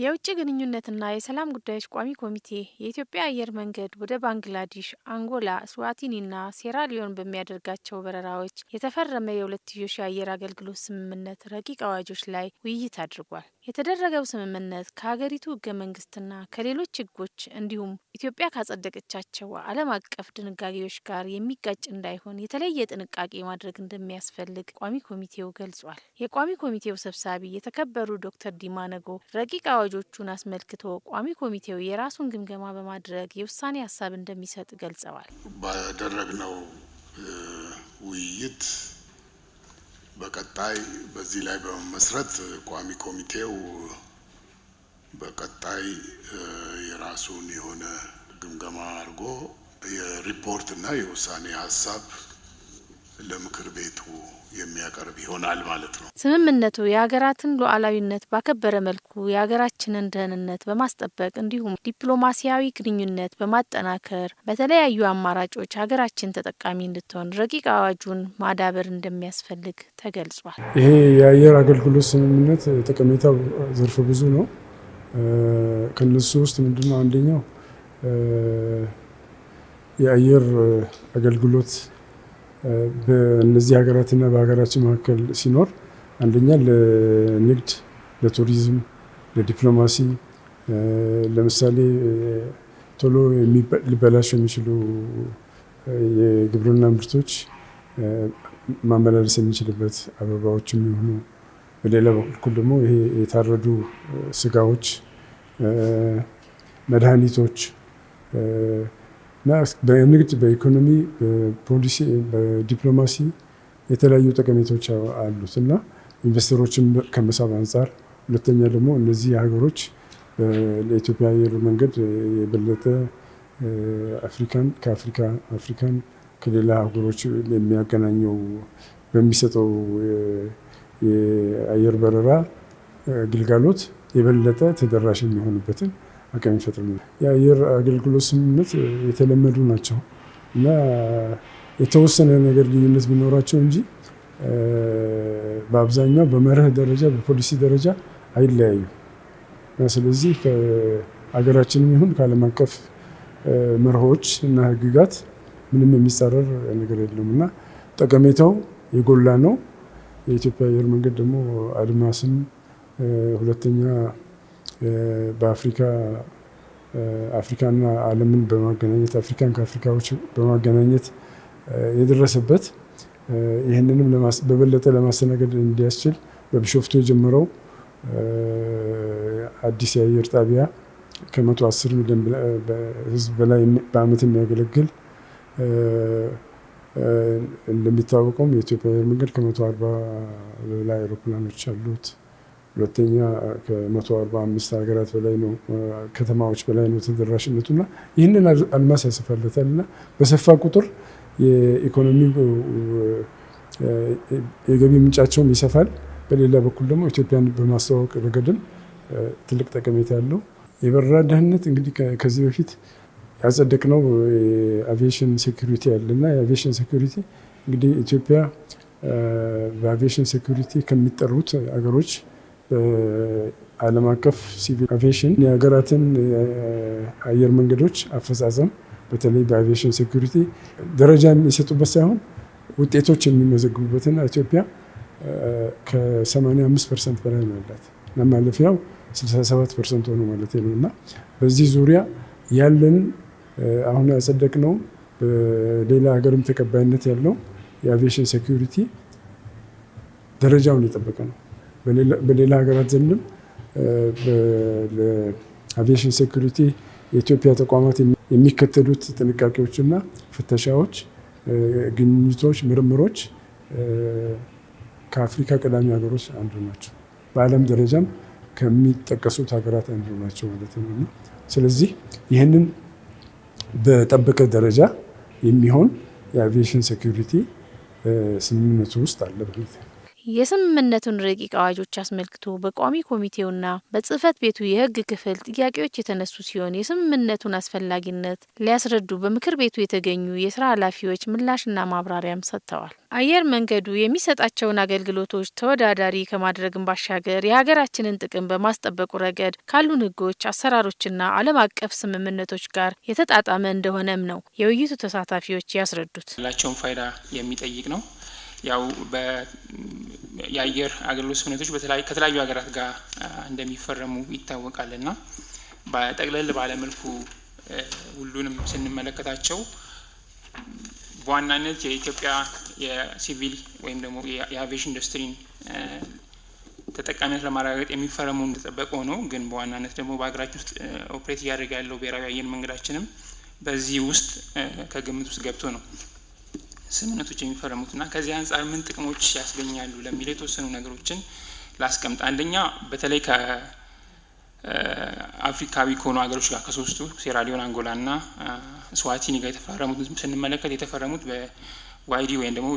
የውጭ ግንኙነትና የሰላም ጉዳዮች ቋሚ ኮሚቴ የኢትዮጵያ አየር መንገድ ወደ ባንግላዴሽ፣ አንጎላ፣ ስዋቲኒና ሴራሊዮን በሚያደርጋቸው በረራዎች የተፈረመ የሁለትዮሽ የአየር አገልግሎት ስምምነት ረቂቅ አዋጆች ላይ ውይይት አድርጓል። የተደረገው ስምምነት ከሀገሪቱ ህገ መንግስትና ከሌሎች ህጎች እንዲሁም ኢትዮጵያ ካጸደቀቻቸው ዓለም አቀፍ ድንጋጌዎች ጋር የሚጋጭ እንዳይሆን የተለየ ጥንቃቄ ማድረግ እንደሚያስፈልግ ቋሚ ኮሚቴው ገልጿል። የቋሚ ኮሚቴው ሰብሳቢ የተከበሩ ዶክተር ዲማ ነጎ ረቂቅ አዋጆቹን አስመልክቶ ቋሚ ኮሚቴው የራሱን ግምገማ በማድረግ የውሳኔ ሀሳብ እንደሚሰጥ ገልጸዋል። ባደረግነው ውይይት በቀጣይ በዚህ ላይ በመመስረት ቋሚ ኮሚቴው በቀጣይ የራሱን የሆነ ግምገማ አድርጎ የሪፖርትና የውሳኔ ሀሳብ ለምክር ቤቱ የሚያቀርብ ይሆናል ማለት ነው። ስምምነቱ የሀገራትን ሉዓላዊነት ባከበረ መልኩ የሀገራችንን ደህንነት በማስጠበቅ እንዲሁም ዲፕሎማሲያዊ ግንኙነት በማጠናከር በተለያዩ አማራጮች ሀገራችን ተጠቃሚ እንድትሆን ረቂቅ አዋጁን ማዳበር እንደሚያስፈልግ ተገልጿል። ይሄ የአየር አገልግሎት ስምምነት ጠቀሜታው ዘርፈ ብዙ ነው። ከነሱ ውስጥ ምንድነው? አንደኛው የአየር አገልግሎት በእነዚህ ሀገራትና በሀገራችን መካከል ሲኖር አንደኛ ለንግድ፣ ለቱሪዝም፣ ለዲፕሎማሲ ለምሳሌ ቶሎ ሊበላሹ የሚችሉ የግብርና ምርቶች ማመላለስ የሚችልበት አበባዎችም ይሁኑ፣ በሌላ በኩል ደግሞ ይሄ የታረዱ ስጋዎች፣ መድኃኒቶች እና በንግድ፣ በኢኮኖሚ፣ በፖሊሲ፣ በዲፕሎማሲ የተለያዩ ጠቀሜታዎች አሉት እና ኢንቨስተሮችን ከመሳብ አንጻር፣ ሁለተኛ ደግሞ እነዚህ ሀገሮች ለኢትዮጵያ አየር መንገድ የበለጠ አፍሪካን ከሌላ ሀገሮች የሚያገናኘው በሚሰጠው የአየር በረራ ግልጋሎት የበለጠ ተደራሽ የሚሆንበትን አቅም ይፈጥራል። የአየር አገልግሎት ስምምነት የተለመዱ ናቸው እና የተወሰነ ነገር ልዩነት ቢኖራቸው እንጂ በአብዛኛው በመርህ ደረጃ በፖሊሲ ደረጃ አይለያዩ እና ስለዚህ ከሀገራችንም ይሁን ከዓለም አቀፍ መርሆች እና ህግጋት ምንም የሚጻረር ነገር የለውም እና ጠቀሜታው የጎላ ነው። የኢትዮጵያ አየር መንገድ ደግሞ አድማስን ሁለተኛ በአፍሪካና ዓለምን በማገናኘት አፍሪካን ከአፍሪካዎች በማገናኘት የደረሰበት ይህንንም በበለጠ ለማስተናገድ እንዲያስችል በቢሾፍቱ የጀመረው አዲስ የአየር ጣቢያ ከ110 ሚሊዮን ህዝብ በላይ በአመት የሚያገለግል እንደሚታወቀውም የኢትዮጵያ አየር መንገድ ከ140 በላይ አውሮፕላኖች አሉት። ሁለተኛ ከ145 ሀገራት በላይ ነው፣ ከተማዎች በላይ ነው ተደራሽነቱና ይህንን አድማስ ያሰፋለታል እና በሰፋ ቁጥር የኢኮኖሚ የገቢ ምንጫቸውም ይሰፋል። በሌላ በኩል ደግሞ ኢትዮጵያን በማስተዋወቅ ረገድም ትልቅ ጠቀሜታ አለው። የበረራ ደህንነት እንግዲህ ከዚህ በፊት ያጸደቅነው የአቪዬሽን ሴኩሪቲ አለና የአቪዬሽን ሴኩሪቲ እንግዲህ ኢትዮጵያ በአቪዬሽን ሴኩሪቲ ከሚጠሩት አገሮች በዓለም አቀፍ ሲቪል አቪዬሽን የሀገራትን አየር መንገዶች አፈጻጸም በተለይ በአቪዬሽን ሴኩሪቲ ደረጃ የሚሰጡበት ሳይሆን ውጤቶች የሚመዘግቡበትና ኢትዮጵያ ከ85% በላይ ነው ያላት እና ማለፊያው 67% ሆኖ ማለት ነው እና በዚህ ዙሪያ ያለን አሁን ያጸደቅነው በሌላ ሀገርም ተቀባይነት ያለው የአቪዬሽን ሴኩሪቲ ደረጃውን የጠበቀ ነው። በሌላ ሀገራት ዘንድም ለአቪዬሽን ሴኩሪቲ የኢትዮጵያ ተቋማት የሚከተሉት ጥንቃቄዎችና ፍተሻዎች፣ ግኝቶች፣ ምርምሮች ከአፍሪካ ቀዳሚ ሀገሮች አንዱ ናቸው። በዓለም ደረጃም ከሚጠቀሱት ሀገራት አንዱ ናቸው ማለት ነው። ስለዚህ ይህንን በጠበቀ ደረጃ የሚሆን የአቪዬሽን ሴኩሪቲ ስምምነቱ ውስጥ አለ ማለት ነው። የስምምነቱን ረቂቅ አዋጆች አስመልክቶ በቋሚ ኮሚቴውና በጽህፈት ቤቱ የህግ ክፍል ጥያቄዎች የተነሱ ሲሆን የስምምነቱን አስፈላጊነት ሊያስረዱ በምክር ቤቱ የተገኙ የስራ ኃላፊዎች ምላሽና ማብራሪያም ሰጥተዋል። አየር መንገዱ የሚሰጣቸውን አገልግሎቶች ተወዳዳሪ ከማድረግም ባሻገር የሀገራችንን ጥቅም በማስጠበቁ ረገድ ካሉን ህጎች፣ አሰራሮችና ዓለም አቀፍ ስምምነቶች ጋር የተጣጣመ እንደሆነም ነው የውይይቱ ተሳታፊዎች ያስረዱት። ያላቸውን ፋይዳ የሚጠይቅ ነው። ያው የአየር አገልግሎት ስምምነቶች ከተለያዩ ሀገራት ጋር እንደሚፈረሙ ይታወቃልና በጠቅለል ባለመልኩ ሁሉንም ስንመለከታቸው በዋናነት የኢትዮጵያ የሲቪል ወይም ደግሞ የአቪዬሽን ኢንዱስትሪን ተጠቃሚነት ለማረጋገጥ የሚፈረሙ እንደተጠበቀ ሆኖ ግን በዋናነት ደግሞ በሀገራችን ውስጥ ኦፕሬት እያደረገ ያለው ብሔራዊ አየር መንገዳችንም በዚህ ውስጥ ከግምት ውስጥ ገብቶ ነው ስምምነቶች የሚፈረሙትና ከዚህ አንጻር ምን ጥቅሞች ያስገኛሉ ለሚለው የተወሰኑ ነገሮችን ላስቀምጥ። አንደኛ በተለይ ከአፍሪካዊ ከሆኑ ሀገሮች ጋር ከሶስቱ ሴራሊዮን፣ አንጎላና ስዋቲኒ ጋር የተፈረሙት ስንመለከት የተፈረሙት በዋይዲ ወይም ደግሞ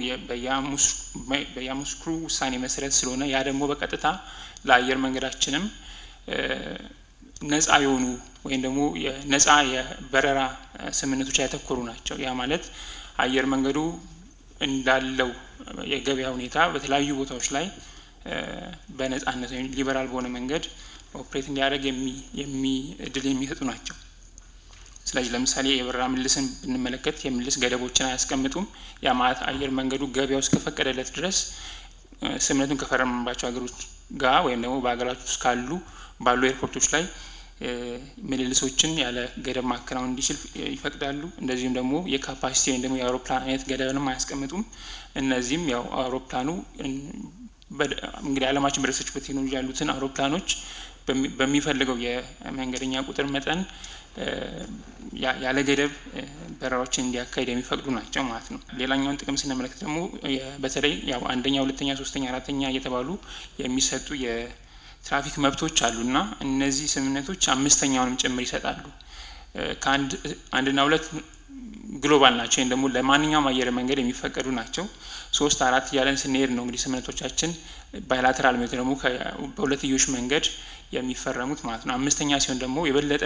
በያሙስኩሩ ውሳኔ መሰረት ስለሆነ ያ ደግሞ በቀጥታ ለአየር መንገዳችንም ነጻ የሆኑ ወይም ደግሞ ነጻ የበረራ ስምምነቶች ያተኮሩ ናቸው። ያ ማለት አየር መንገዱ እንዳለው የገበያ ሁኔታ በተለያዩ ቦታዎች ላይ በነጻነት ወይም ሊበራል በሆነ መንገድ ኦፕሬት እንዲያደርግ እድል የሚሰጡ ናቸው። ስለዚህ ለምሳሌ የበረራ ምልስን ብንመለከት የምልስ ገደቦችን አያስቀምጡም። ያ ማለት አየር መንገዱ ገበያው እስከፈቀደለት ድረስ ስምምነቱን ከፈረመባቸው ሀገሮች ጋር ወይም ደግሞ በሀገራችን ውስጥ ባሉ ኤርፖርቶች ላይ ምልልሶችን ያለ ገደብ ማከናወን እንዲችል ይፈቅዳሉ። እንደዚሁም ደግሞ የካፓሲቲ ወይም ደግሞ የአውሮፕላን አይነት ገደብንም አያስቀምጡም። እነዚህም ያው አውሮፕላኑ እንግዲህ ዓለማችን በደረሰችበት ቴክኖሎጂ ያሉትን አውሮፕላኖች በሚፈልገው የመንገደኛ ቁጥር መጠን ያለ ገደብ በረራዎችን እንዲያካሂድ የሚፈቅዱ ናቸው ማለት ነው። ሌላኛውን ጥቅም ስንመለከት ደግሞ በተለይ ያው አንደኛ፣ ሁለተኛ፣ ሶስተኛ፣ አራተኛ እየተባሉ የሚሰጡ ትራፊክ መብቶች አሉና እነዚህ ስምምነቶች አምስተኛውንም ጭምር ይሰጣሉ። ከአንድና ሁለት ግሎባል ናቸው ወይም ደግሞ ለማንኛውም አየር መንገድ የሚፈቀዱ ናቸው። 3፣ 4 እያለን ስንሄድ ነው እንግዲህ ስምምነቶቻችን ባይላተራል ማለት ደግሞ በሁለትዮሽ መንገድ የሚፈረሙት ማለት ነው። አምስተኛ ሲሆን ደግሞ የበለጠ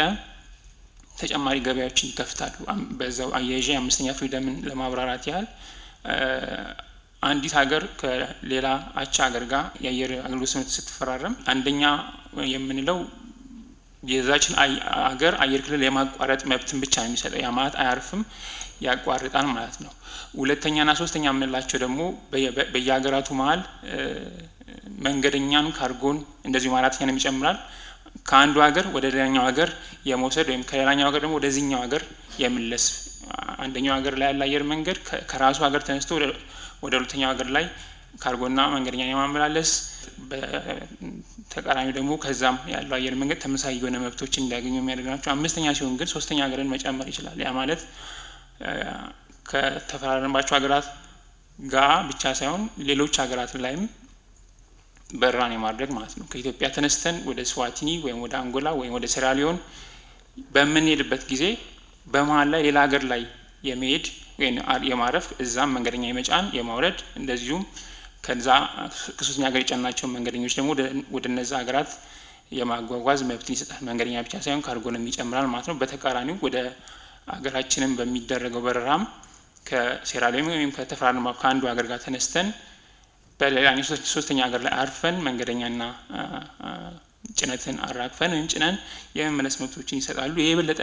ተጨማሪ ገበያዎችን ይከፍታሉ። በዛው አያይዤ አምስተኛ ፍሪደምን ለማብራራት ያህል አንዲት ሀገር ከሌላ አቻ ሀገር ጋር የአየር አገልግሎት ስምምነት ስትፈራረም አንደኛ የምንለው የዛችን ሀገር አየር ክልል የማቋረጥ መብትን ብቻ ነው የሚሰጠው። ያ ማለት አያርፍም፣ ያቋርጣል ማለት ነው። ሁለተኛና ሶስተኛ የምንላቸው ደግሞ በየሀገራቱ መሀል መንገደኛን፣ ካርጎን እንደዚሁ አራተኛንም ይጨምራል ከአንዱ ሀገር ወደ ሌላኛው ሀገር የመውሰድ ወይም ከሌላኛው ሀገር ደግሞ ወደዚህኛው ሀገር የመለስ አንደኛው ሀገር ላይ ያለ አየር መንገድ ከራሱ ሀገር ተነስቶ ወደ ሁለተኛው ሀገር ላይ ካርጎና መንገደኛ የማመላለስ በተቃራኒ ደግሞ ከዛም ያለው አየር መንገድ ተመሳሳይ የሆነ መብቶችን እንዲያገኙ የሚያደርግ ናቸው። አምስተኛ ሲሆን ግን ሶስተኛ ሀገርን መጨመር ይችላል። ያ ማለት ከተፈራረምባቸው ሀገራት ጋር ብቻ ሳይሆን ሌሎች ሀገራት ላይም በረራን የማድረግ ማለት ነው። ከኢትዮጵያ ተነስተን ወደ ስዋቲኒ ወይም ወደ አንጎላ ወይም ወደ ሴራሊዮን በምንሄድበት ጊዜ በመሀል ላይ ሌላ ሀገር ላይ የመሄድ ወይም የማረፍ እዛም መንገደኛ የመጫን የማውረድ እንደዚሁም ከዛ ከሶስተኛ ሀገር የጫናቸው መንገደኞች ደግሞ ወደ እነዛ ሀገራት የማጓጓዝ መብትን ይሰጣል። መንገደኛ ብቻ ሳይሆን ካርጎንም ይጨምራል ማለት ነው። በተቃራኒው ወደ ሀገራችንም በሚደረገው በረራም ከሴራሊዮን ወይም ከተፈራረመ ከአንዱ ሀገር ጋር ተነስተን በሌላኛው ሶስተኛ ሀገር ላይ አርፈን መንገደኛና ጭነትን አራግፈን ወይም ጭነን የመመለስ መብቶችን ይሰጣሉ። ይህ የበለጠ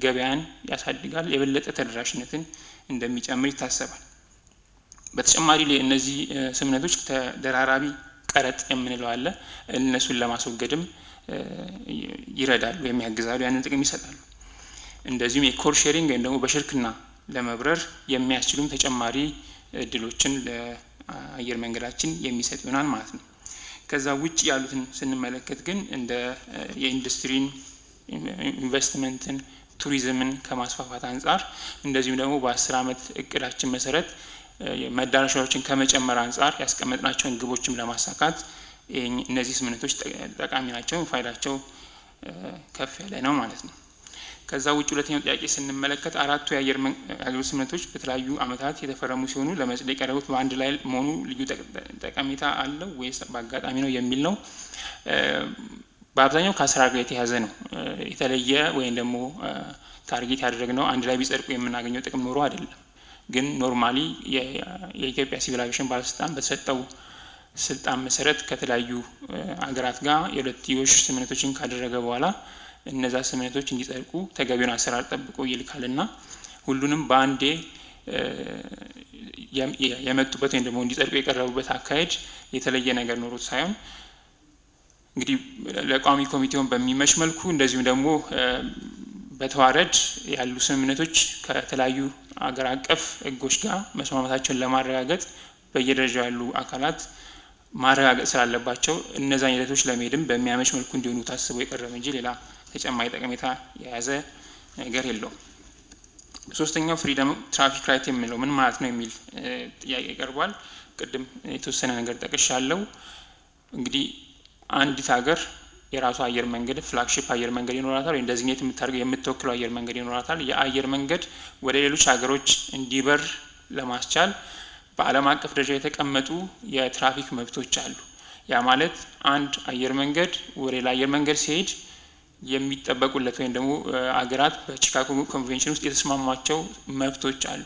ገበያን ያሳድጋል፣ የበለጠ ተደራሽነትን እንደሚጨምር ይታሰባል። በተጨማሪ እነዚህ ስምምነቶች ተደራራቢ ቀረጥ የምንለው አለ። እነሱን ለማስወገድም ይረዳሉ ወይም ያግዛሉ፣ ያንን ጥቅም ይሰጣሉ። እንደዚሁም የኮር ሼሪንግ ወይም ደግሞ በሽርክና ለመብረር የሚያስችሉም ተጨማሪ እድሎችን ለአየር መንገዳችን የሚሰጥ ይሆናል ማለት ነው። ከዛ ውጭ ያሉትን ስንመለከት ግን እንደ የኢንዱስትሪን፣ ኢንቨስትመንትን፣ ቱሪዝምን ከማስፋፋት አንጻር እንደዚሁም ደግሞ በ10 ዓመት እቅዳችን መሰረት መዳረሻዎችን ከመጨመር አንጻር ያስቀመጥናቸውን ግቦችም ለማሳካት እነዚህ ስምምነቶች ጠቃሚ ናቸው፣ ፋይዳቸው ከፍ ያለ ነው ማለት ነው። ከዛ ውጭ ሁለተኛው ጥያቄ ስንመለከት አራቱ የአየር አገልግሎት ስምምነቶች በተለያዩ ዓመታት የተፈረሙ ሲሆኑ ለመጽደቅ የቀረቡት በአንድ ላይ መሆኑ ልዩ ጠቀሜታ አለው ወይስ በአጋጣሚ ነው የሚል ነው። በአብዛኛው ከአሰራር ጋር የተያዘ ነው። የተለየ ወይም ደግሞ ታርጌት ያደረግነው አንድ ላይ ቢጸድቁ የምናገኘው ጥቅም ኖሮ አይደለም። ግን ኖርማሊ የኢትዮጵያ ሲቪል አቪዬሽን ባለስልጣን በተሰጠው ስልጣን መሰረት ከተለያዩ አገራት ጋር የሁለትዮሽ ስምምነቶችን ካደረገ በኋላ እነዛ ስምምነቶች እንዲጸድቁ ተገቢውን አሰራር ጠብቆ ይልካልና ሁሉንም በአንዴ የመጡበት ወይም ደግሞ እንዲጸድቁ የቀረቡበት አካሄድ የተለየ ነገር ኖሮት ሳይሆን እንግዲህ ለቋሚ ኮሚቴውን በሚመች መልኩ እንደዚሁም ደግሞ በተዋረድ ያሉ ስምምነቶች ከተለያዩ አገር አቀፍ ሕጎች ጋር መስማማታቸውን ለማረጋገጥ በየደረጃው ያሉ አካላት ማረጋገጥ ስላለባቸው እነዛን ሂደቶች ለመሄድም በሚያመች መልኩ እንዲሆኑ ታስቦ የቀረበ እንጂ ሌላ ተጨማሪ ጠቀሜታ የያዘ ነገር የለውም። ሶስተኛው ፍሪደም ትራፊክ ራይት የሚለው ምን ማለት ነው የሚል ጥያቄ ቀርቧል። ቅድም የተወሰነ ነገር ጠቅሻለሁ። እንግዲህ አንዲት ሀገር የራሱ አየር መንገድ ፍላግሺፕ አየር መንገድ ይኖራታል፣ ወይ ዴዚግኔት የምታደርገው የምትወክለው አየር መንገድ ይኖራታል። የአየር መንገድ ወደ ሌሎች ሀገሮች እንዲበር ለማስቻል በዓለም አቀፍ ደረጃ የተቀመጡ የትራፊክ መብቶች አሉ። ያ ማለት አንድ አየር መንገድ ወደ ሌላ አየር መንገድ ሲሄድ የሚጠበቁለት ወይም ደግሞ አገራት በቺካጎ ኮንቬንሽን ውስጥ የተስማሟቸው መብቶች አሉ።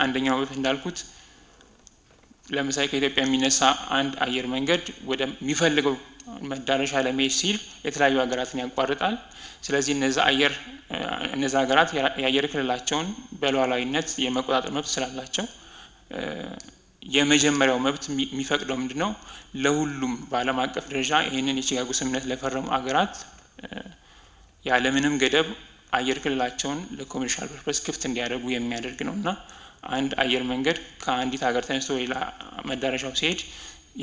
አንደኛው መብት እንዳልኩት ለምሳሌ ከኢትዮጵያ የሚነሳ አንድ አየር መንገድ ወደሚፈልገው መዳረሻ ለመሄድ ሲል የተለያዩ ሀገራትን ያቋርጣል። ስለዚህ እነዛ ሀገራት የአየር ክልላቸውን በሉዓላዊነት የመቆጣጠር መብት ስላላቸው የመጀመሪያው መብት የሚፈቅደው ምንድነው? ለሁሉም በዓለም አቀፍ ደረጃ ይህንን የቺካጎ ስምምነት ለፈረሙ ሀገራት ያለምንም ገደብ አየር ክልላቸውን ለኮሜርሻል ፐርፐስ ክፍት እንዲያደርጉ የሚያደርግ ነው እና አንድ አየር መንገድ ከአንዲት ሀገር ተነስቶ ሌላ መዳረሻው ሲሄድ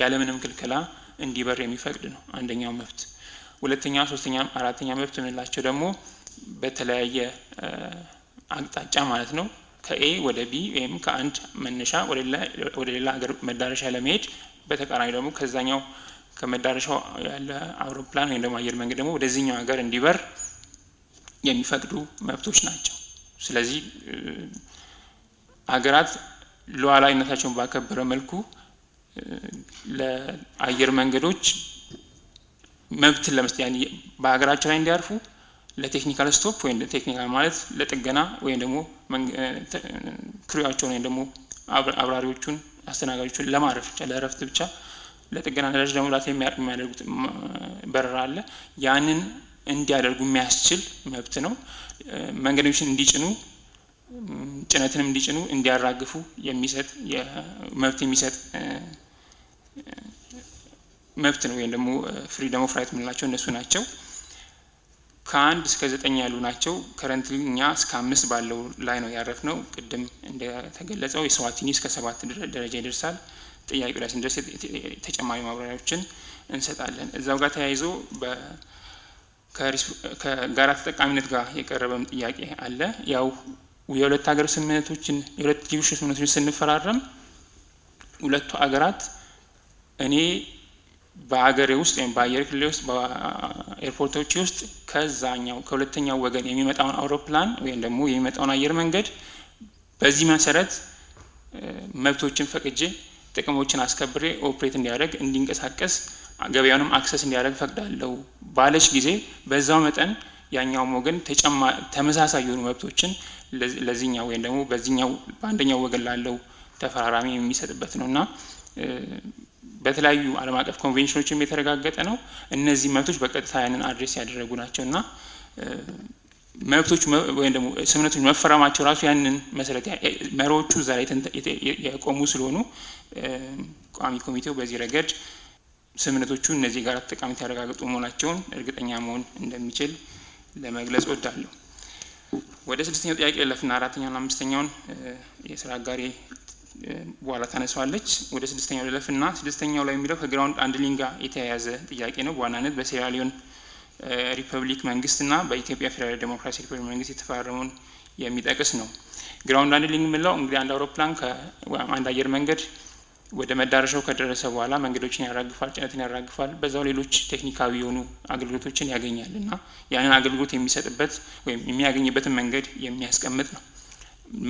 ያለምንም ክልከላ እንዲበር የሚፈቅድ ነው አንደኛው መብት። ሁለተኛ፣ ሶስተኛ፣ አራተኛ መብት የምንላቸው ደግሞ በተለያየ አቅጣጫ ማለት ነው ከኤ ወደ ቢ ወይም ከአንድ መነሻ ወደ ሌላ ሀገር መዳረሻ ለመሄድ በተቃራኒ ደግሞ ከዛኛው ከመዳረሻው ያለ አውሮፕላን ወይም ደግሞ አየር መንገድ ደግሞ ወደዚህኛው ሀገር እንዲበር የሚፈቅዱ መብቶች ናቸው። ስለዚህ ሀገራት ሉዓላዊነታቸውን ባከበረ መልኩ ለአየር መንገዶች መብትን ለመስጠት በሀገራቸው ላይ እንዲያርፉ ለቴክኒካል ስቶፕ ወይም ቴክኒካል ማለት ለጥገና ወይም ደግሞ ክሩያቸውን ወይም ደግሞ አብራሪዎቹን አስተናጋጆቹን ለማረፍ ብቻ ለእረፍት ብቻ ለጥገና ነዳጅ ለመሙላት የሚያደርጉት በረራ አለ። ያንን እንዲያደርጉ የሚያስችል መብት ነው። መንገዶችን እንዲጭኑ ጭነትንም እንዲጭኑ እንዲያራግፉ የሚሰጥ መብት የሚሰጥ መብት ነው። ወይም ደግሞ ፍሪደም ኦፍ ራይት የምንላቸው እነሱ ናቸው። ከ1 እስከ 9 ያሉ ናቸው። ከረንትሊ እኛ እስከ 5 ባለው ላይ ነው ያረፍነው። ቅድም እንደተገለጸው የስዋቲኒ እስከ 7 ደረጃ ይደርሳል። ጥያቄው ላይ ስንደርስ ተጨማሪ ማብራሪያዎችን እንሰጣለን። እዛው ጋር ተያይዞ ከጋራ ተጠቃሚነት ጋር የቀረበም ጥያቄ አለ። ያው የሁለት ሀገር ስምምነቶችን የሁለትዮሽ ስምምነቶችን ስንፈራረም ሁለቱ ሀገራት እኔ በሀገሬ ውስጥ ወይም በአየር ክልል ውስጥ በኤርፖርቶች ውስጥ ከዛኛው ከሁለተኛው ወገን የሚመጣውን አውሮፕላን ወይም ደግሞ የሚመጣውን አየር መንገድ በዚህ መሰረት መብቶችን ፈቅጄ ጥቅሞችን አስከብሬ ኦፕሬት እንዲያደርግ እንዲንቀሳቀስ ገበያውንም አክሰስ እንዲያደርግ ፈቅዳለሁ ባለች ጊዜ በዛው መጠን ያኛውም ወገን ተመሳሳይ የሆኑ መብቶችን ለዚህኛው ወይም ደግሞ በዚህኛው በአንደኛው ወገን ላለው ተፈራራሚ የሚሰጥበት ነውና በተለያዩ ዓለም አቀፍ ኮንቬንሽኖችም የተረጋገጠ ነው። እነዚህ መብቶች በቀጥታ ያንን አድሬስ ያደረጉ ናቸውና መብቶች ወይም ደግሞ ስምምነቶች መፈረማቸው ራሱ ያንን መሰረት መሪዎቹ እዛ ላይ የቆሙ ስለሆኑ ቋሚ ኮሚቴው በዚህ ረገድ ስምምነቶቹ እነዚህ ጋር ተጠቃሚነት ያረጋግጡ መሆናቸውን እርግጠኛ መሆን እንደሚችል ለመግለጽ ወዳለሁ። ወደ 6ኛው ጥያቄ ለፍና 4ኛውና 5ኛውን የስራ አጋሪ በኋላ ታነሳዋለች። ወደ 6ኛው ለፍና 6ኛው ላይ የሚለው ከግራውንድ ሃንድሊንግ ጋር የተያያዘ ጥያቄ ነው። በዋናነት በሴራሊዮን ሪፐብሊክ መንግስትና በኢትዮጵያ ፌዴራል ዴሞክራሲያዊ ሪፐብሊክ መንግስት የተፈራረመውን የሚጠቅስ ነው። ግራውንድ ሃንድሊንግ የምንለው እንግዲህ አንድ አውሮፕላን አንድ አየር መንገድ ወደ መዳረሻው ከደረሰ በኋላ መንገዶችን ያራግፋል፣ ጭነትን ያራግፋል፣ በዛው ሌሎች ቴክኒካዊ የሆኑ አገልግሎቶችን ያገኛል እና ያንን አገልግሎት የሚሰጥበት ወይም የሚያገኝበትን መንገድ የሚያስቀምጥ ነው።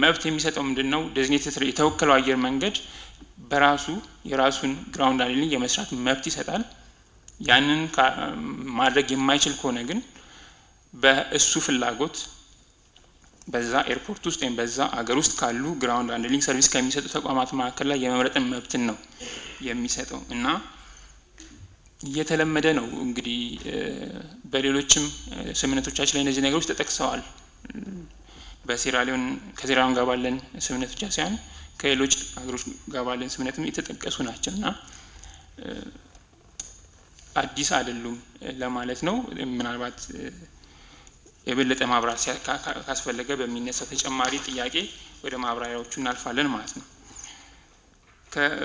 መብት የሚሰጠው ምንድነው? ዴዚግኔትድ የተወከለው አየር መንገድ በራሱ የራሱን ግራውንድ ሃንድሊንግ የመስራት መብት ይሰጣል። ያንን ማድረግ የማይችል ከሆነ ግን በእሱ ፍላጎት በዛ ኤርፖርት ውስጥ ወይም በዛ አገር ውስጥ ካሉ ግራውንድ ሃንድሊንግ ሰርቪስ ከሚሰጡ ተቋማት መካከል ላይ የመምረጥን መብትን ነው የሚሰጠው እና እየተለመደ ነው። እንግዲህ በሌሎችም ስምምነቶቻችን ላይ እነዚህ ነገሮች ተጠቅሰዋል። በሴራሊዮን ከሴራሊዮን ጋር ባለን ስምምነት ብቻ ሳይሆን ከሌሎች ሀገሮች ጋር ባለን ስምምነትም የተጠቀሱ ናቸው እና አዲስ አይደሉም ለማለት ነው። ምናልባት የበለጠ ማብራሪያ ካስፈለገ በሚነሳው ተጨማሪ ጥያቄ ወደ ማብራሪያዎቹ እናልፋለን ማለት ነው።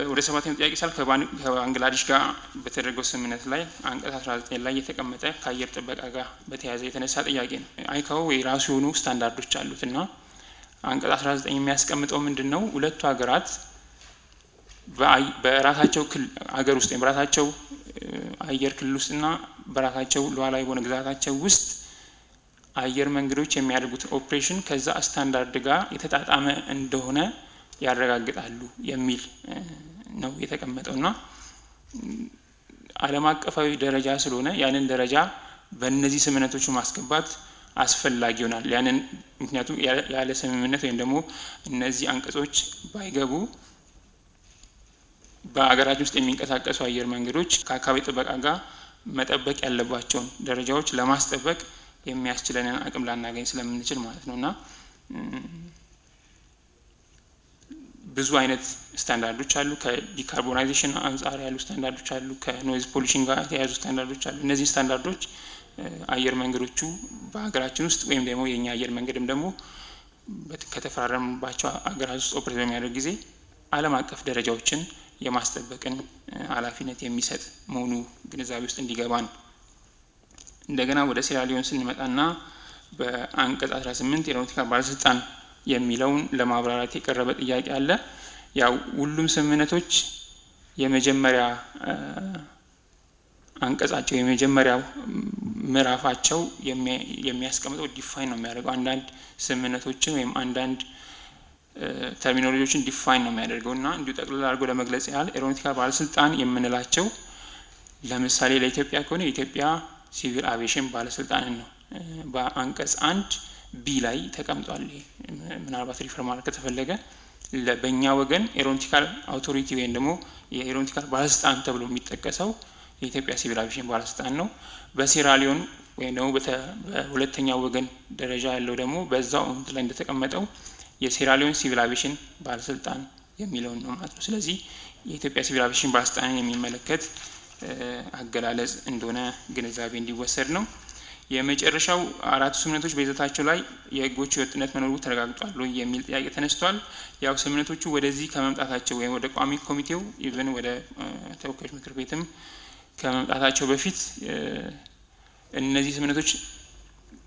ወደ 7ኛው ጥያቄ ሳል ከባንግላዴሽ ጋር በተደረገው ስምምነት ላይ አንቀጽ 19 ላይ የተቀመጠ ከአየር ጥበቃ ጋር በተያያዘ የተነሳ ጥያቄ ነው። አይካኦ የራሱ የሆኑ ስታንዳርዶች አሉት እና አንቀጽ 19 የሚያስቀምጠው ምንድነው? ሁለቱ ሀገራት በራሳቸው ሀገር ውስጥ በራሳቸው አየር ክልል ውስጥና በራሳቸው ሉዓላዊ በሆነ ግዛታቸው ውስጥ አየር መንገዶች የሚያደርጉት ኦፕሬሽን ከዛ ስታንዳርድ ጋር የተጣጣመ እንደሆነ ያረጋግጣሉ የሚል ነው የተቀመጠውና ዓለም አቀፋዊ ደረጃ ስለሆነ ያንን ደረጃ በእነዚህ ስምምነቶች ማስገባት አስፈላጊ ይሆናል። ያንን ምክንያቱም ያለ ስምምነት ወይም ደግሞ እነዚህ አንቀጾች ባይገቡ በአገራችን ውስጥ የሚንቀሳቀሱ አየር መንገዶች ከአካባቢ ጥበቃ ጋር መጠበቅ ያለባቸውን ደረጃዎች ለማስጠበቅ የሚያስችለንን አቅም ላናገኝ ስለምንችል ማለት ነውና ብዙ አይነት ስታንዳርዶች አሉ። ከዲካርቦናይዜሽን አንጻር ያሉ ስታንዳርዶች አሉ። ከኖይዝ ፖሊሽን ጋር የተያያዙ ስታንዳርዶች አሉ። እነዚህ ስታንዳርዶች አየር መንገዶቹ በሀገራችን ውስጥ ወይም ደግሞ የኛ አየር መንገድም ደግሞ ከተፈራረሙባቸው ሀገራት ውስጥ ኦፕሬት በሚያደርግ ጊዜ ዓለም አቀፍ ደረጃዎችን የማስጠበቅን ኃላፊነት የሚሰጥ መሆኑ ግንዛቤ ውስጥ እንዲገባ ነው። እንደገና ወደ ሴራሊዮን ስንመጣና በአንቀጽ 18 የኤሮኖቲካል ባለስልጣን የሚለውን ለማብራራት የቀረበ ጥያቄ አለ። ያው ሁሉም ስምምነቶች የመጀመሪያ አንቀጻቸው የመጀመሪያው ምዕራፋቸው የሚያስቀምጠው ዲፋይን ነው የሚያደርገው አንዳንድ ስምምነቶችን ወይም አንዳንድ ተርሚኖሎጂዎችን ዲፋይን ነው የሚያደርገው እና እንዲሁ ጠቅላላ አድርጎ ለመግለጽ ያህል ኤሮኖቲካል ባለስልጣን የምንላቸው ለምሳሌ ለኢትዮጵያ ከሆነ የኢትዮጵያ ሲቪል አቪዬሽን ባለስልጣን ነው። በአንቀጽ 1 ቢ ላይ ተቀምጧል። ምናልባት ሪፈር ማድረግ ከተፈለገ በእኛ ወገን ኤሮኖቲካል አውቶሪቲ ወይም ደግሞ የኤሮኖቲካል ባለስልጣን ተብሎ የሚጠቀሰው የኢትዮጵያ ሲቪል አቪዬሽን ባለስልጣን ነው። በሴራሊዮን ወይም ደግሞ በሁለተኛው ወገን ደረጃ ያለው ደግሞ በዛው ላይ እንደተቀመጠው የሴራሊዮን ሲቪል አቪዬሽን ባለስልጣን የሚለውን ነው ማለት ነው። ስለዚህ የኢትዮጵያ ሲቪል አቪዬሽን ባለስልጣንን የሚመለከት አገላለጽ እንደሆነ ግንዛቤ እንዲወሰድ ነው። የመጨረሻው አራቱ ስምምነቶች በይዘታቸው ላይ የህጎች ወጥነት መኖሩ ተረጋግጧል የሚል ጥያቄ ተነስቷል። ያው ስምምነቶቹ ወደዚህ ከመምጣታቸው ወይም ወደ ቋሚ ኮሚቴው ኢቭን ወደ ተወካዮች ምክር ቤትም ከመምጣታቸው በፊት እነዚህ ስምምነቶች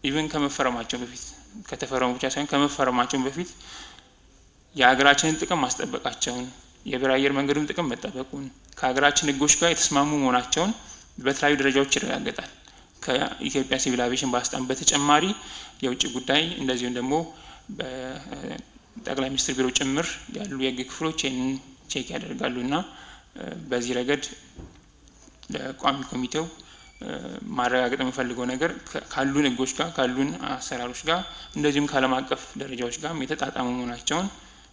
ኢቭን ከመፈረማቸው በፊት ከተፈረሙ ብቻ ሳይሆን ከመፈረማቸው በፊት የሀገራችንን ጥቅም ማስጠበቃቸውን የብሔራዊ አየር መንገዱን ጥቅም መጠበቁን ከሀገራችን ህጎች ጋር የተስማሙ መሆናቸውን በተለያዩ ደረጃዎች ይረጋገጣል። ከኢትዮጵያ ሲቪል አቪዬሽን ባለስልጣን በተጨማሪ የውጭ ጉዳይ እንደዚሁም ደግሞ በጠቅላይ ሚኒስትር ቢሮ ጭምር ያሉ የህግ ክፍሎች ይህንን ቼክ ያደርጋሉ እና በዚህ ረገድ ለቋሚ ኮሚቴው ማረጋገጥ የምፈልገው ነገር ካሉን ህጎች ጋር ካሉን አሰራሮች ጋር እንደዚሁም ከዓለም አቀፍ ደረጃዎች ጋር የተጣጣሙ መሆናቸውን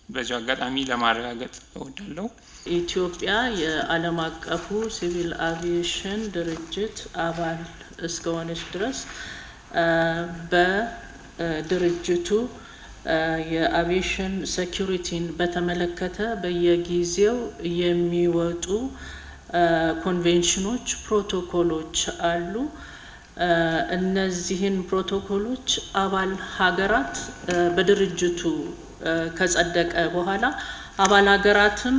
በዚሁ አጋጣሚ ለማረጋገጥ እወዳለሁ። ኢትዮጵያ የዓለም አቀፉ ሲቪል አቪዬሽን ድርጅት አባል እስከሆነች ድረስ በድርጅቱ የአቪዬሽን ሴኩሪቲን በተመለከተ በየጊዜው የሚወጡ ኮንቬንሽኖች፣ ፕሮቶኮሎች አሉ። እነዚህን ፕሮቶኮሎች አባል ሀገራት በድርጅቱ ከጸደቀ በኋላ አባል ሀገራትም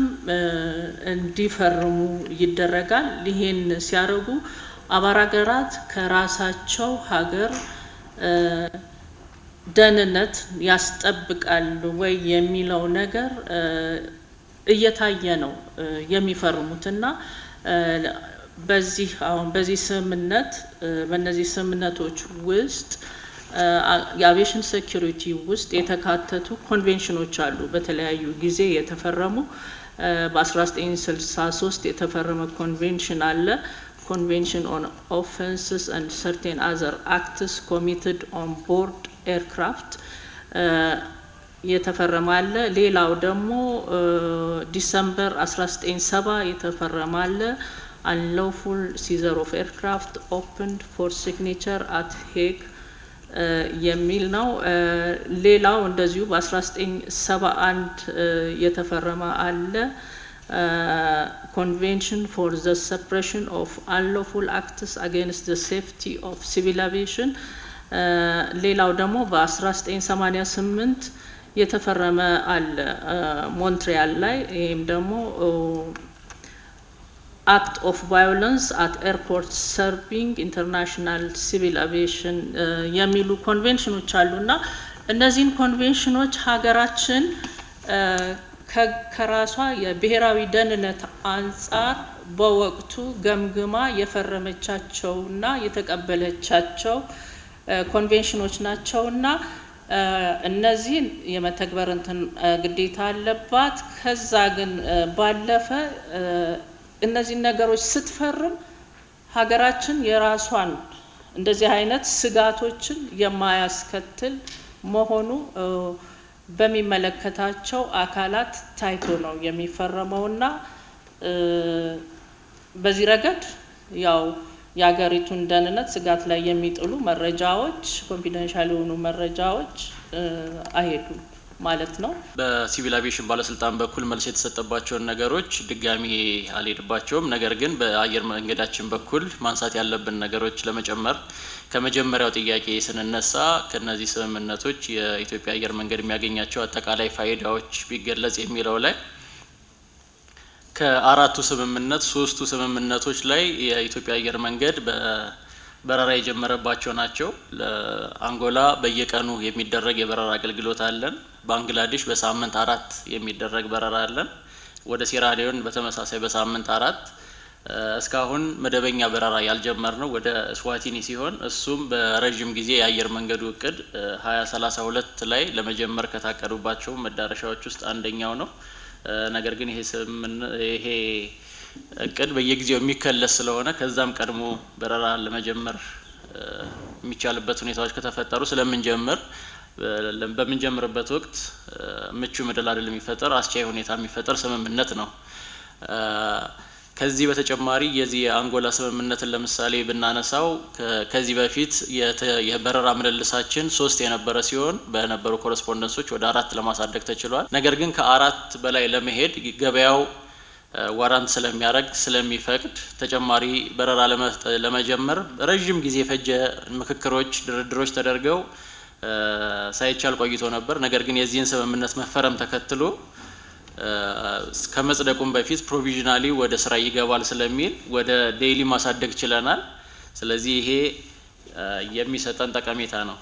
እንዲፈርሙ ይደረጋል። ይሄን ሲያደርጉ አባል ሀገራት ከራሳቸው ሀገር ደህንነት ያስጠብቃል ወይ የሚለው ነገር እየታየ ነው የሚፈርሙትና በዚህ አሁን በዚህ ስምምነት በእነዚህ ስምምነቶች ውስጥ የአቪዬሽን ሴኩሪቲ ውስጥ የተካተቱ ኮንቬንሽኖች አሉ በተለያዩ ጊዜ የተፈረሙ በ1963 የተፈረመ ኮንቬንሽን አለ Convention on Offenses and Certain Other Acts Committed on Board Aircraft የተፈረመ አለ ሌላው ደግሞ ዲሰምበር 1970 የተፈረመ አለ Unlawful seizure of aircraft opened for signature at Hague የሚል ነው ሌላው እንደዚሁ በ1971 የተፈረመ አለ Convention for the Suppression of Unlawful Acts Against the Safety of Civil Aviation ሌላው ደግሞ በ1988 የተፈረመ አለ ሞንትሪያል ላይ ይሄም ደግሞ Act of Violence at Airports Serving International Civil Aviation የሚሉ ኮንቬንሽኖች አሉና እነዚህን ኮንቬንሽኖች ሀገራችን ከራሷ የብሔራዊ ደህንነት አንፃር በወቅቱ ገምግማ የፈረመቻቸውና የተቀበለቻቸው ኮንቬንሽኖች ናቸውና እነዚህን የመተግበር ግዴታ አለባት ከዛ ግን ባለፈ እነዚህ ነገሮች ስትፈርም ሀገራችን የራሷን እንደዚህ አይነት ስጋቶችን የማያስከትል መሆኑ በሚመለከታቸው አካላት ታይቶ ነው የሚፈረመውና በዚህ ረገድ ያው የሀገሪቱን ደህንነት ስጋት ላይ የሚጥሉ መረጃዎች ኮንፊደንሻል የሆኑ መረጃዎች አይሄዱም ማለት ነው በሲቪል አቪዬሽን ባለስልጣን በኩል መልስ የተሰጠባቸው ነገሮች ድጋሚ አልሄድባቸውም ነገር ግን በአየር መንገዳችን በኩል ማንሳት ያለብን ነገሮች ለመጨመር ከመጀመሪያው ጥያቄ ስንነሳ ከነዚህ ስምምነቶች የኢትዮጵያ አየር መንገድ የሚያገኛቸው አጠቃላይ ፋይዳዎች ቢገለጽ የሚለው ላይ ከአራቱ ስምምነት ሶስቱ ስምምነቶች ላይ የኢትዮጵያ አየር መንገድ በረራ የጀመረባቸው ናቸው ለአንጎላ በየቀኑ የሚደረግ የበረራ አገልግሎት አለን ባንግላዴሽ በሳምንት 4 የሚደረግ በረራ አለን ወደ ሴራሊዮን በተመሳሳይ በሳምንት 4 እስካሁን መደበኛ በረራ ያልጀመርነው ወደ ስዋቲኒ ሲሆን እሱም በረጅም ጊዜ የአየር መንገዱ እቅድ 2032 ላይ ለመጀመር ከታቀዱባቸው መዳረሻዎች ውስጥ አንደኛው ነው ነገር ግን ይሄ እቅድ በየጊዜው የሚከለስ ስለሆነ ከዛም ቀድሞ በረራ ለመጀመር የሚቻልበት ሁኔታዎች ከተፈጠሩ ስለምንጀምር በምንጀምርበት ወቅት ምቹ መደላደል የሚፈጠር አስቻይ ሁኔታ የሚፈጠር ስምምነት ነው ከዚህ በተጨማሪ የዚህ አንጎላ ስምምነትን ለምሳሌ ብናነሳው ከዚህ በፊት የበረራ ምልልሳችን 3 የነበረ ሲሆን በነበሩ ኮረስፖንደንሶች ወደ 4 ለማሳደግ ተችሏል ነገር ግን ከ4 በላይ ለመሄድ ገበያው ዋራንት ስለሚያረግ ስለሚፈቅድ ተጨማሪ በረራ ለመጀመር ረጅም ጊዜ ፈጀ ምክክሮች ድርድሮች ተደርገው ሳይቻል ቆይቶ ነበር ነገር ግን የዚህን ስምምነት መፈረም ተከትሎ ከመጽደቁም በፊት ፕሮቪዥናሊ ወደ ስራ ይገባል ስለሚል ወደ ዴይሊ ማሳደግ ችለናል ስለዚህ ይሄ የሚሰጠን ጠቀሜታ ነው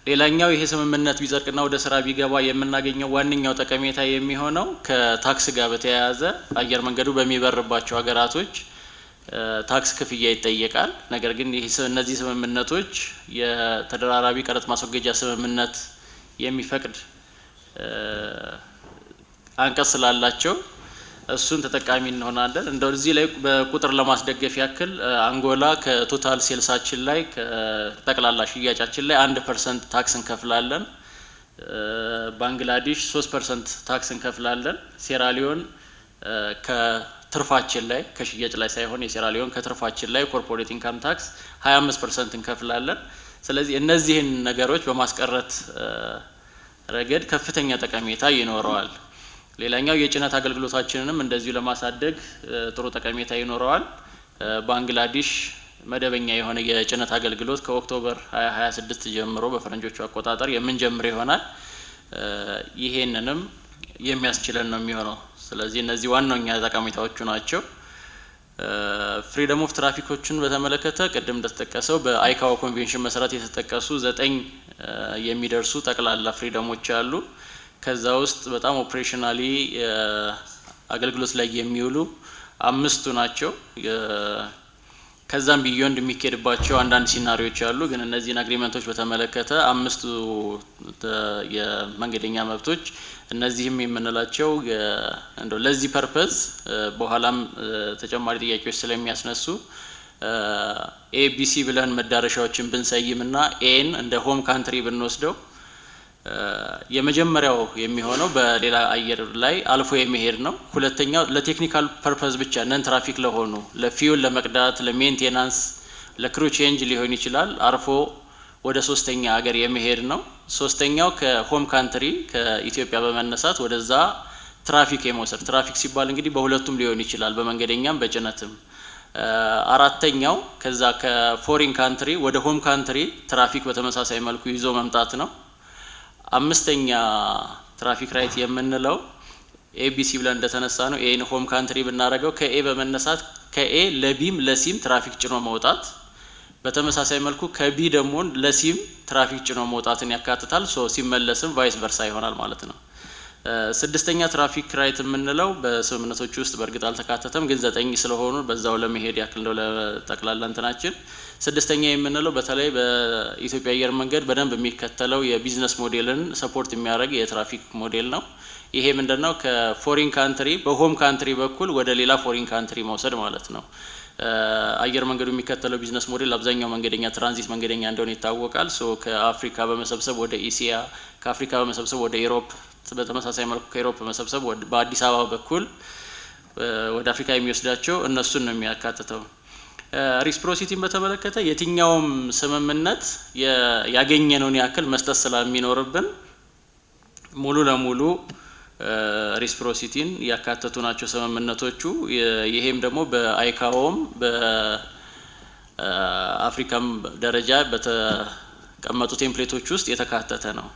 ሌላኛው ይሄ ስምምነት ቢጸድቅና ወደ ስራ ቢገባ የምናገኘው ዋንኛው ጠቀሜታ የሚሆነው ከታክስ ጋር በተያያዘ አየር መንገዱ በሚበርባቸው ሀገራቶች ታክስ ክፍያ ይጠየቃል ነገር ግን እነዚህ ስምምነቶች የተደራራቢ ቀረጥ ማስወገጃ ስምምነት የሚፈቅድ አንቀጽ ስላላቸው እሱን ተጠቃሚ እንሆናለን እንደዚህ ላይ በቁጥር ለማስደገፍ ያክል አንጎላ ከቶታል ሴልሳችን ላይ ከጠቅላላ ሽያጫችን ላይ 1% ታክስ እንከፍላለን ባንግላዴሽ 3% ታክስ እንከፍላለን ሴራሊዮን ከትርፋችን ላይ ከሽያጭ ላይ ሳይሆን የሴራሊዮን ከትርፋችን ላይ ኮርፖሬት ኢንካም ታክስ 25% እንከፍላለን ስለዚህ እነዚህን ነገሮች በማስቀረት ረገድ ከፍተኛ ጠቀሜታ ይኖረዋል ሌላኛው የጭነት አገልግሎታችንንም እንደዚሁ ለማሳደግ ጥሩ ጠቀሜታ ይኖረዋል ባንግላዴሽ መደበኛ የሆነ የጭነት አገልግሎት ከኦክቶበር 2026 ጀምሮ በፈረንጆቹ አቆጣጠር የምንጀምር ይሆናል ይሄንንም የሚያስችለን ነው የሚሆነው ስለዚህ እነዚህ ዋናኛ ጠቀሜታዎቹ ናቸው ፍሪደም ኦፍ ትራፊኮችን በተመለከተ ቀደም እንደተጠቀሰው በአይካኦ ኮንቬንሽን መሰረት የተጠቀሱ 9 የሚደርሱ ጠቅላላ ፍሪደሞች አሉ ከዛ ውስጥ በጣም ኦፕሬሽናሊ አገልግሎት ላይ የሚውሉ 5ቱ ናቸው። ከዛም ቢዮንድ የሚኬድባቸው አንዳንድ ሲናሪዎች አሉ። ግን እነዚህን አግሪመንቶች በተመለከተ 5ቱ የመንገደኛ መብቶች እነዚህም የምንላቸው እንደው ለዚህ ፐርፐዝ በኋላም ተጨማሪ ጥያቄዎች ስለሚያስነሱ ኤቢሲ ብለን መዳረሻዎችን ብንሰይምና ኤን እንደ ሆም ካንትሪ ብንወስደው የመጀመሪያው የሚሆነው በሌላ አየር ላይ አልፎ የሚሄድ ነው። ሁለተኛው ለቴክኒካል ፐርፐዝ ብቻ ነን ትራፊክ ለሆኑ ለፊውል ለመቅዳት ለሜንቴናንስ ለክሩ ቼንጅ ሊሆን ይችላል አርፎ ወደ ሶስተኛ ሀገር የሚሄድ ነው። ሶስተኛው ከሆም ካንትሪ ከኢትዮጵያ በመነሳት ወደዛ ትራፊክ የመውሰድ ትራፊክ ሲባል እንግዲህ በሁለቱም ሊሆን ይችላል በመንገደኛም በጭነትም። አራተኛው ከዛ ከፎሪን ካንትሪ ወደ ሆም ካንትሪ ትራፊክ በተመሳሳይ መልኩ ይዞ መምጣት ነው። አምስተኛ ትራፊክ ራይት የምንለው ኤቢሲ ብለን እንደተነሳ ነው። ኤን ሆም ካንትሪ ብናደርገው ከኤ በመነሳት ከኤ ለቢም ለሲም ትራፊክ ጭኖ መውጣት፣ በተመሳሳይ መልኩ ከቢ ደግሞ ለሲም ትራፊክ ጭኖ መውጣትን ያካትታል። ሲመለስም ቫይስ ቨርሳ ይሆናል ማለት ነው። ስድስተኛ ትራፊክ ራይት የምንለው በስምምነቶች ውስጥ በእርግጥ አልተካተተም፣ ግን 9 ስለሆኑ በዛው ለመሄድ ያክል ነው ለጠቅላላ እንትናችን። ስድስተኛ የምንለው በተለይ በኢትዮጵያ አየር መንገድ በደንብ የሚከተለው የቢዝነስ ሞዴልን ሰፖርት የሚያደርግ የትራፊክ ሞዴል ነው። ይሄ ምንድነው? ከፎሪን ካንትሪ በሆም ካንትሪ በኩል ወደ ሌላ ፎሪን ካንትሪ መውሰድ ማለት ነው። አየር መንገዱ የሚከተለው ቢዝነስ ሞዴል አብዛኛው መንገደኛ ትራንዚት መንገደኛ እንደሆነ ይታወቃል። ከአፍሪካ በመሰብሰብ ወደ ኤሲያ፣ ከአፍሪካ በመሰብሰብ ወደ ኢሮፕ፣ በተመሳሳይ መልኩ ከኢሮፕ በመሰብሰብ በአዲስ አበባ በኩል ወደ አፍሪካ የሚወስዳቸው እነሱን ነው የሚያካትተው። ሪስፕሮሲቲን በተመለከተ የትኛውም ስምምነት ያገኘነውን ያክል መስጠት ስለሚኖርብን ሙሉ ለሙሉ ሪስፕሮሲቲን ያካተቱ ናቸው ስምምነቶቹ። ይሄም ደግሞ በአይካኦም በአፍሪካም ደረጃ በተቀመጡ ቴምፕሌቶች ውስጥ የተካተተ ነው።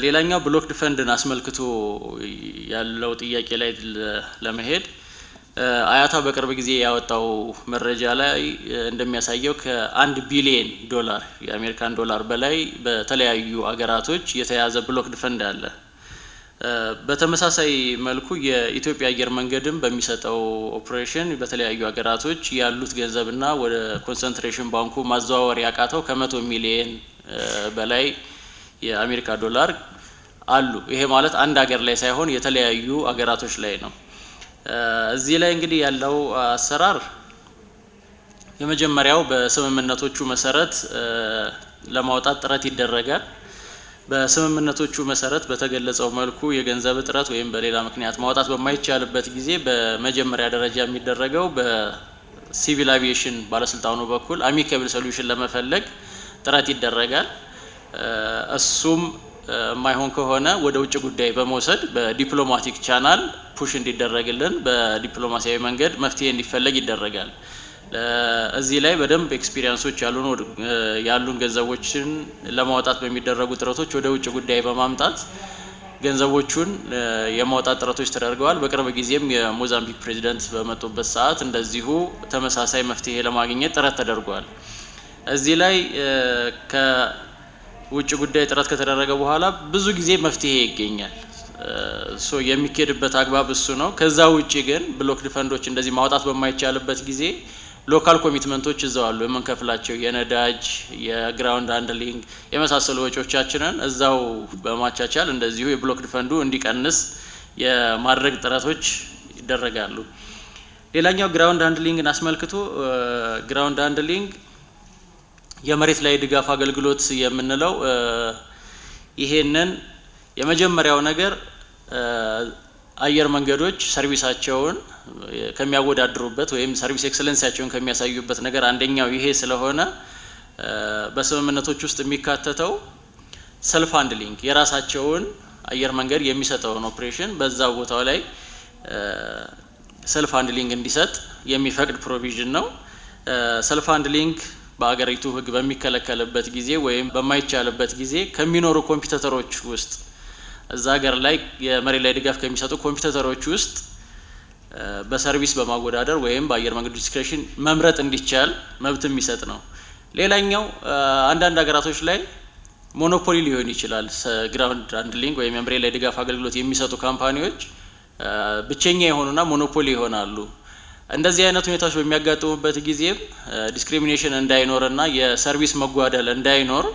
ሌላኛው ብሎክድ ፈንድን አስመልክቶ ያለው ጥያቄ ላይ ለመሄድ አያታ በቅርብ ጊዜ ያወጣው መረጃ ላይ እንደሚያሳየው ከ1 ቢሊዮን ዶላር የአሜሪካን ዶላር በላይ በተለያዩ አገራቶች የተያዘ ብሎክድ ፈንድ አለ። በተመሳሳይ መልኩ የኢትዮጵያ አየር መንገድም በሚሰጠው ኦፕሬሽን በተለያዩ ሀገራቶች ያሉት ገንዘብና ወደ ኮንሰንትሬሽን ባንኩ ማዘዋወር ያቃተው ከ100 ሚሊዮን በላይ የአሜሪካ ዶላር አሉ። ይሄ ማለት አንድ ሀገር ላይ ሳይሆን የተለያዩ ሀገራቶች ላይ ነው። እዚህ ላይ እንግዲህ ያለው አሰራር የመጀመሪያው በስምምነቶቹ መሰረት ለማውጣት ጥረት ይደረጋል። በስምምነቶቹ መሰረት በተገለጸው መልኩ የገንዘብ እጥረት ወይም በሌላ ምክንያት ማውጣት በማይቻልበት ጊዜ በመጀመሪያ ደረጃ የሚደረገው በሲቪል አቪዬሽን ባለስልጣኑ በኩል አሚካብል ሶሉሽን ለመፈለግ ጥረት ይደረጋል። እሱም የማይሆን ከሆነ ወደ ውጭ ጉዳይ በመውሰድ በዲፕሎማቲክ ቻናል ፑሽ እንዲደረግልን በዲፕሎማሲያዊ መንገድ መፍትሄ እንዲፈለግ ይደረጋል። እዚህ ላይ በደንብ ኤክስፒሪየንሶች ያሉን ገንዘቦችን ለማውጣት በሚደረጉ ጥረቶች ወደ ውጭ ጉዳይ በማምጣት ገንዘቦቹን የማውጣት ጥረቶች ተደርገዋል። በቅርብ ጊዜም የሞዛምቢክ ፕሬዚዳንት በመጡበት ሰዓት እንደዚሁ ተመሳሳይ መፍትሄ ለማግኘት ጥረት ተደርጓል። እዚህ ላይ ከውጭ ጉዳይ ጥረት ከተደረገ በኋላ ብዙ ጊዜ መፍትሄ ይገኛል። የሚኬድበት አግባብ እሱ ነው። ከዛ ውጪ ግን ብሎክድ ፈንዶች እንደዚህ ማውጣት በማይቻልበት ጊዜ ሎካል ኮሚትመንቶች እዛው አሉ። የምንከፍላቸው የነዳጅ፣ የግራውንድ ሃንድሊንግ የመሳሰሉ ወጪዎቻችንን እዛው በማቻቻል እንደዚሁ የብሎክድ ፈንዱ እንዲቀንስ የማድረግ ጥረቶች ይደረጋሉ። ሌላኛው ግራውንድ ሃንድሊንግን አስመልክቶ ግራውንድ ሃንድሊንግ የመሬት ላይ ድጋፍ አገልግሎት የምንለው ይሄንን የመጀመሪያው ነገር አየር መንገዶች ሰርቪሳቸውን ከሚያወዳድሩበት ወይም ሰርቪስ ኤክሰለንሲያቸውን ከሚያሳዩበት ነገር አንደኛው ይሄ ስለሆነ በስምምነቶች ውስጥ የሚካተተው ሰልፍ ሃንድሊንግ የራሳቸውን አየር መንገድ የሚሰጠውን ኦፕሬሽን በዛ ቦታው ላይ ሰልፍ ሃንድሊንግ እንዲሰጥ የሚፈቅድ ፕሮቪዥን ነው። ሰልፍ ሃንድሊንግ በአገሪቱ ሕግ በሚከለከልበት ጊዜ ወይም በማይቻልበት ጊዜ ከሚኖሩ ኮምፒውተሮች ውስጥ እዛ ሀገር ላይ የመሬት ላይ ድጋፍ ከሚሰጡ ኮምፒውተሮች ውስጥ በሰርቪስ በማወዳደር ወይም በአየር መንገዱ ዲስክሬሽን መምረጥ እንዲቻል መብት የሚሰጥ ነው። ሌላኛው አንዳንድ ሀገራቶች ላይ ሞኖፖሊ ሊሆን ይችላል። ግራውንድ ሃንድሊንግ ወይም የመሬት ላይ ድጋፍ አገልግሎት የሚሰጡ ካምፓኒዎች ብቸኛ የሆኑና ሞኖፖሊ ይሆናሉ። እንደዚህ አይነት ሁኔታዎች በሚያጋጥሙበት ጊዜም ዲስክሪሚኔሽን እንዳይኖርና የሰርቪስ መጓደል እንዳይኖር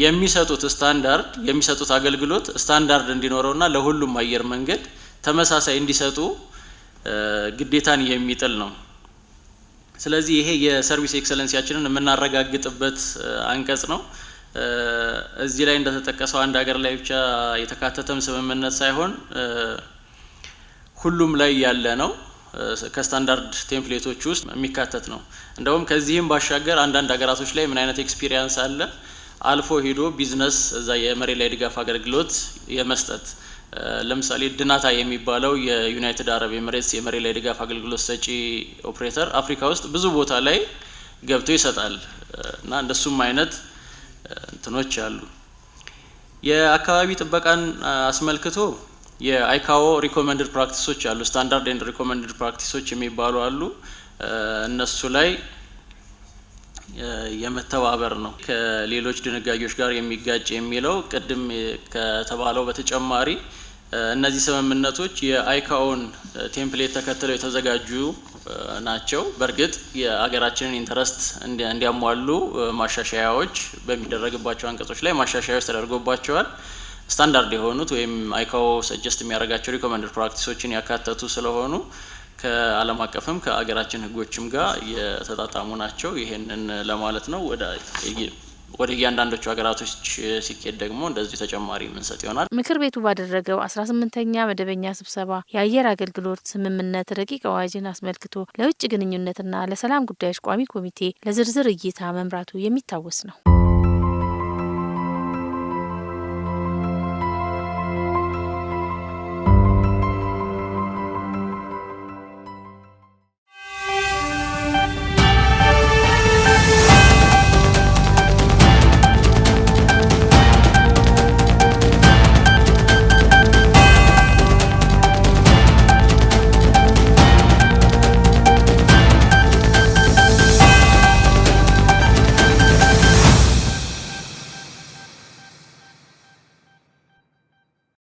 የሚሰጡት ስታንዳርድ የሚሰጡት አገልግሎት ስታንዳርድ እንዲኖረውና ለሁሉም አየር መንገድ ተመሳሳይ እንዲሰጡ ግዴታን የሚጥል ነው። ስለዚህ ይሄ የሰርቪስ ኤክሰለንሲያችንን የምናረጋግጥበት አንቀጽ ነው። እዚህ ላይ እንደተጠቀሰው አንድ ሀገር ላይ ብቻ የተካተተም ስምምነት ሳይሆን ሁሉም ላይ ያለ ነው። ከስታንዳርድ ቴምፕሌቶች ውስጥ የሚካተት ነው። እንደውም ከዚህም ባሻገር አንዳንድ ሀገራቶች ላይ ምን አይነት ኤክስፒሪየንስ አለ አልፎ ሄዶ ቢዝነስ እዛ የመሬት ላይ ድጋፍ አገልግሎት የመስጠት ለምሳሌ ድናታ የሚባለው የዩናይትድ አረብ ኤምሬትስ የመሬት ላይ ድጋፍ አገልግሎት ሰጪ ኦፕሬተር አፍሪካ ውስጥ ብዙ ቦታ ላይ ገብቶ ይሰጣል እና እንደሱም አይነት እንትኖች አሉ። የአካባቢ ጥበቃን አስመልክቶ የአይካኦ ሪኮመንድድ ፕራክቲሶች አሉ። ስታንዳርድ ኤንድ ሪኮመንድድ ፕራክቲሶች የሚባሉ አሉ። እነሱ ላይ የመተባበር ነው። ከሌሎች ድንጋጌዎች ጋር የሚጋጭ የሚለው ቅድም ከተባለው በተጨማሪ እነዚህ ስምምነቶች የአይካኦን ቴምፕሌት ተከትለው የተዘጋጁ ናቸው። በእርግጥ የሀገራችንን ኢንተረስት እንዲያሟሉ ማሻሻያዎች በሚደረግባቸው አንቀጾች ላይ ማሻሻያዎች ተደርጎባቸዋል። ስታንዳርድ የሆኑት ወይም አይካኦ ሰጀስት የሚያደርጋቸው ሪኮመንድድ ፕራክቲሶችን ያካተቱ ስለሆኑ ከዓለም አቀፍም ከአገራችን ሕጎችም ጋር የተጣጣሙ ናቸው። ይሄንን ለማለት ነው። ወደ እያንዳንዶቹ ሀገራቶች ሲኬድ ደግሞ እንደዚህ ተጨማሪ ምንሰጥ ይሆናል። ምክር ቤቱ ባደረገው 18ኛ መደበኛ ስብሰባ የአየር አገልግሎት ስምምነት ረቂቅ አዋጅን አስመልክቶ ለውጭ ግንኙነትና ለሰላም ጉዳዮች ቋሚ ኮሚቴ ለዝርዝር እይታ መምራቱ የሚታወስ ነው።